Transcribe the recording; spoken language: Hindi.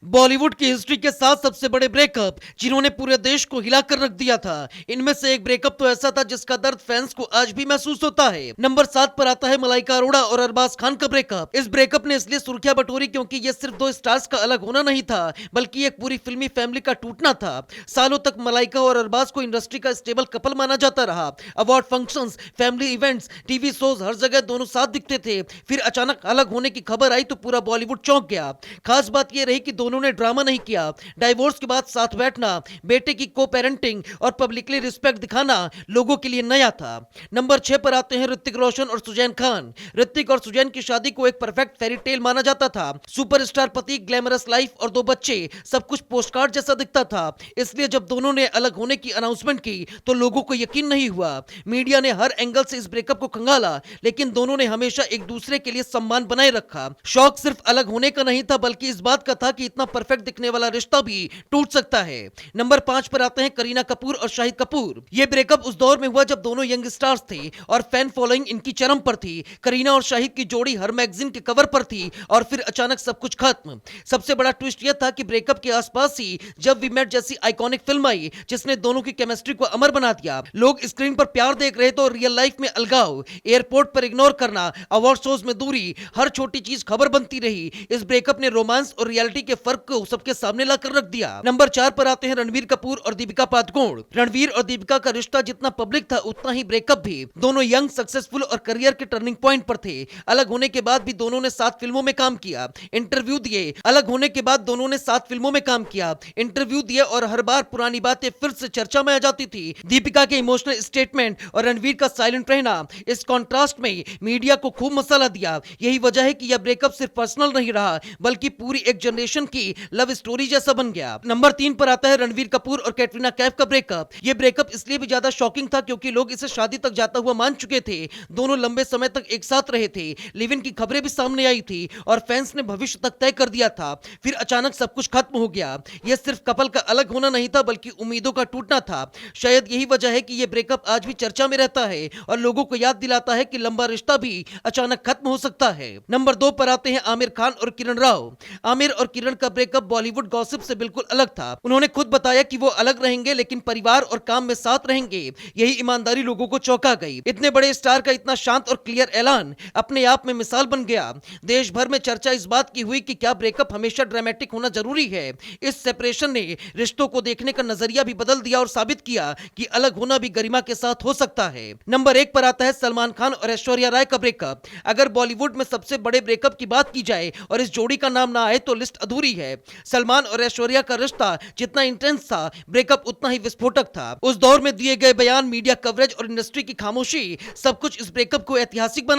बॉलीवुड की हिस्ट्री के 7 सबसे बड़े ब्रेकअप जिन्होंने पूरे देश को हिलाकर रख दिया था। इनमें से एक ब्रेकअप तो ऐसा था जिसका दर्द फैंस को आज भी महसूस होता है। नंबर 7 पर आता है मलाइका अरोड़ा और अरबाज खान का ब्रेकअप। इस ब्रेकअप ने इसलिए सुर्खियां बटोरी क्योंकि ये सिर्फ दो स्टार्स का अलग होना नहीं था, बल्कि एक पूरी फिल्मी फैमिली का टूटना था। सालों तक मलाइका और अरबाज को इंडस्ट्री का स्टेबल कपल माना जाता रहा। Award functions, family events, TV shows, हर जगह दोनों साथ दिखते थे। फिर अचानक अलग होने की खबर आई तो पूरा बॉलीवुड चौंक गया। खास बात यह रही कि दोनों ने ड्रामा नहीं किया। डाइवोर्स के बाद साथ बैठना, बेटे की को पेरेंटिंग और पब्लिकली रिस्पेक्ट दिखाना लोगों के लिए नया था। नंबर 6 पर आते हैं ऋतिक रोशन और सुजैन खान। ऋतिक और सुजैन की शादी को एक परफेक्ट फेरी टेल माना जाता था। सुपरस्टार पति, ग्लैमरस लाइफ और 2 बच्चे, सब कुछ पोस्टकार्ड जैसा दिखता था। इसलिए जब दोनों ने अलग होने की अनाउंसमेंट की तो लोगों को यकीन नहीं हुआ। मीडिया ने हर एंगल से इस ब्रेकअप को खंगाला, लेकिन दोनों ने हमेशा एक दूसरे के लिए सम्मान बनाए रखा। शौक सिर्फ अलग होने का नहीं था, बल्कि इस बात का था कि इतना परफेक्ट दिखने वाला रिश्ता भी टूट सकता है। नंबर 5 पर आते हैं करीना कपूर और शाहिद कपूर। ये ब्रेकअप उस दौर में हुआ जब दोनों यंग स्टार्स थे और फैन फॉलोइंग इनकी चरम पर थी। करीना और शाहिद की जोड़ी हर मैगजीन के कवर पर थी और फिर अचानक सब कुछ खत्म। सबसे बड़ा ट्विस्ट यह था कि ब्रेकअप के आसपास ही जब वी मेट जैसी आइकॉनिक फिल्म आई जिसने दोनों की केमिस्ट्री को अमर बना दिया। लोग स्क्रीन पर प्यार देख रहे थे और रियल लाइफ में अलगाव, एयरपोर्ट पर इग्नोर करना, अवार्ड शोज में दूरी, हर छोटी चीज खबर बनती रही। इस ब्रेकअप ने रोमांस और रियलिटी के फर्क को सबके सामने लाकर रख दिया। नंबर 4 पर आते हैं रणवीर कपूर और दीपिका पादुकोण। रणवीर और दीपिका का रिश्ता जितना पब्लिक था उतना ही ब्रेकअप भी। दोनों यंग, सक्सेसफुल और करियर के टर्निंग पॉइंट पर थे। अलग होने के बाद भी दोनों ने 7 फिल्मों में काम किया, इंटरव्यू दिए। अलग होने के बाद दोनों ने 7 फिल्मों में काम किया, इंटरव्यू दिए और हर बार पुरानी बातें फिर से चर्चा में आ जाती थी। दीपिका के इमोशनल स्टेटमेंट और रणवीर का साइलेंट रहना, इस कॉन्ट्रास्ट में मीडिया को खूब मसाला दिया। यही वजह है कि यह ब्रेकअप सिर्फ पर्सनल नहीं रहा, बल्कि पूरी एक जनरेशन की लव स्टोरी जैसा बन गया। नंबर 3 पर आता है रणवीर कपूर और कैटरीना कैफ का ब्रेकअप। यह ब्रेकअप इसलिए भी ज्यादा शॉकिंग था क्योंकि लोग इसे शादी तक जाता हुआ मान चुके थे। दोनों लंबे समय तक एक साथ रहे थे, लिव इन की खबरें भी सामने आई थी और फैंस ने भविष्य तक तय कर दिया था। फिर अचानक सब कुछ खत्म हो गया। यह सिर्फ कपल का अलग होना नहीं था, बल्कि उम्मीदों का टूटना था। शायद यही वजह है कि यह ब्रेकअप आज भी चर्चा में रहता है और लोगों को याद दिलाता है कि लंबा रिश्ता भी अचानक खत्म हो सकता है। नंबर 2 पर आते हैं आमिर खान और किरण राव। आमिर और किरण का ब्रेकअप बॉलीवुड गॉसिप से बिल्कुल अलग था। उन्होंने खुद बताया कि वो अलग रहेंगे लेकिन परिवार और काम में साथ रहेंगे। यही ईमानदारी लोगों को चौंका गई। इतने बड़े स्टार का इतना शांत और क्लियर ऐलान अपने आप में मिसाल बन गया। देश भर में चर्चा इस बात की हुई कि क्या ब्रेकअप हमेशा ड्रामेटिक होना जरूरी है। इस सेपरेशन ने रिश्तों को देखने का नजरिया भी बदल दिया और साबित किया कि अलग होना भी गरिमा के साथ हो सकता है। नंबर 1 पर आता है सलमान खान और ऐश्वर्या राय का ब्रेकअप। अगर बॉलीवुड में सबसे बड़े ब्रेकअप की बात की जाए और इस जोड़ी का नाम ना आए तो लिस्ट अधूरी है। सलमान और ऐश्वर्या का रिश्ता जितना इंटेंस था, ब्रेकअप उतना ही विस्फोटक था। उस दौर में दिए गए बयान, मीडिया कवरेज और इंडस्ट्री की खामोशी, सब कुछ इस ब्रेकअप को ऐतिहासिक बना